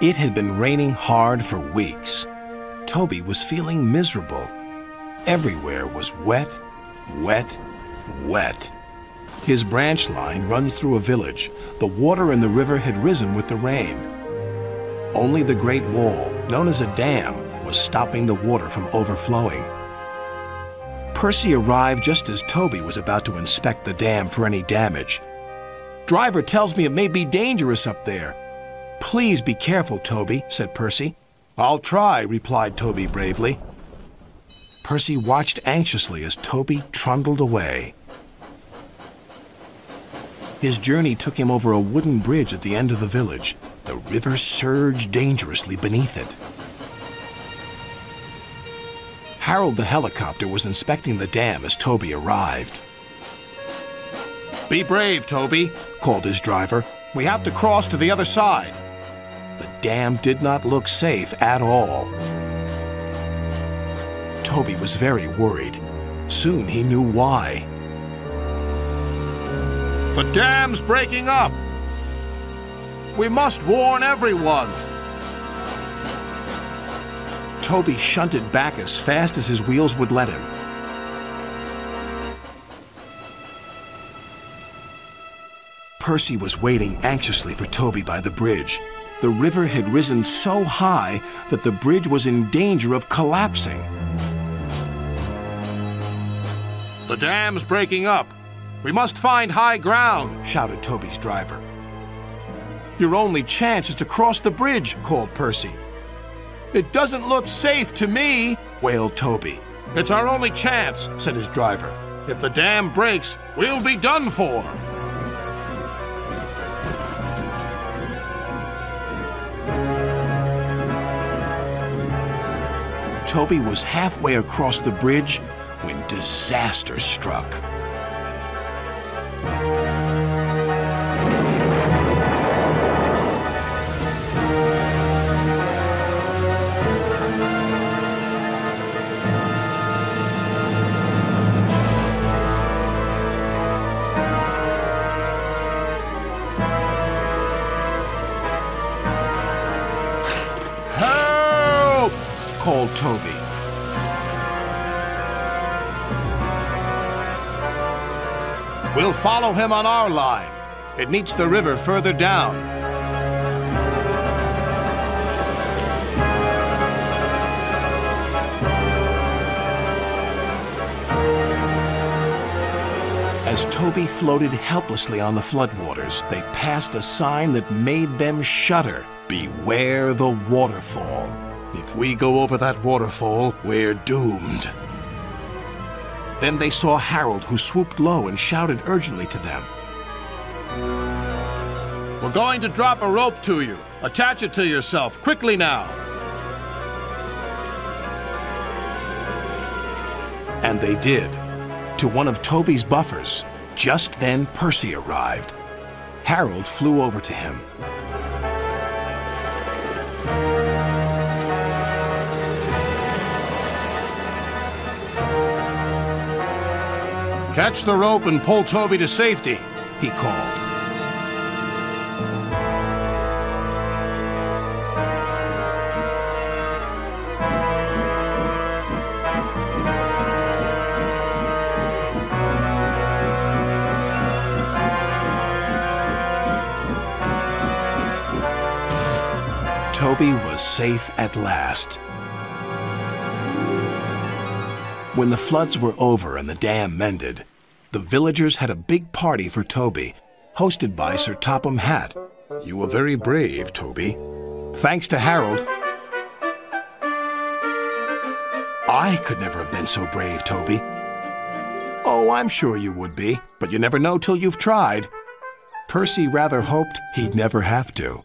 It had been raining hard for weeks. Toby was feeling miserable. Everywhere was wet, wet, wet. His branch line runs through a village. The water in the river had risen with the rain. Only the Great Wall, known as a dam, was stopping the water from overflowing. Percy arrived just as Toby was about to inspect the dam for any damage. "Driver tells me it may be dangerous up there." "Please be careful, Toby," said Percy. "I'll try," replied Toby bravely. Percy watched anxiously as Toby trundled away. His journey took him over a wooden bridge at the end of the village. The river surged dangerously beneath it. Harold the helicopter was inspecting the dam as Toby arrived. "Be brave, Toby," called his driver. "We have to cross to the other side." The dam did not look safe at all. Toby was very worried. Soon he knew why. "The dam's breaking up! We must warn everyone!" Toby shunted back as fast as his wheels would let him. Percy was waiting anxiously for Toby by the bridge. The river had risen so high that the bridge was in danger of collapsing. "The dam's breaking up! We must find high ground!" shouted Toby's driver. "Your only chance is to cross the bridge," called Percy. "It doesn't look safe to me," wailed Toby. "It's our only chance," said his driver. "If the dam breaks, we'll be done for." Toby was halfway across the bridge when disaster struck. "Help!" called Toby. "We'll follow him on our line. It meets the river further down." As Toby floated helplessly on the floodwaters, they passed a sign that made them shudder. "Beware the waterfall. If we go over that waterfall, we're doomed." Then they saw Harold, who swooped low and shouted urgently to them. "We're going to drop a rope to you. Attach it to yourself, quickly now." And they did, to one of Toby's buffers. Just then Percy arrived. Harold flew over to him. "Catch the rope and pull Toby to safety," he called. Toby was safe at last. When the floods were over and the dam mended, the villagers had a big party for Toby, hosted by Sir Topham Hatt. "You were very brave, Toby." "Thanks to Harold." "I could never have been so brave, Toby." "Oh, I'm sure you would be, but you never know till you've tried." Percy rather hoped he'd never have to.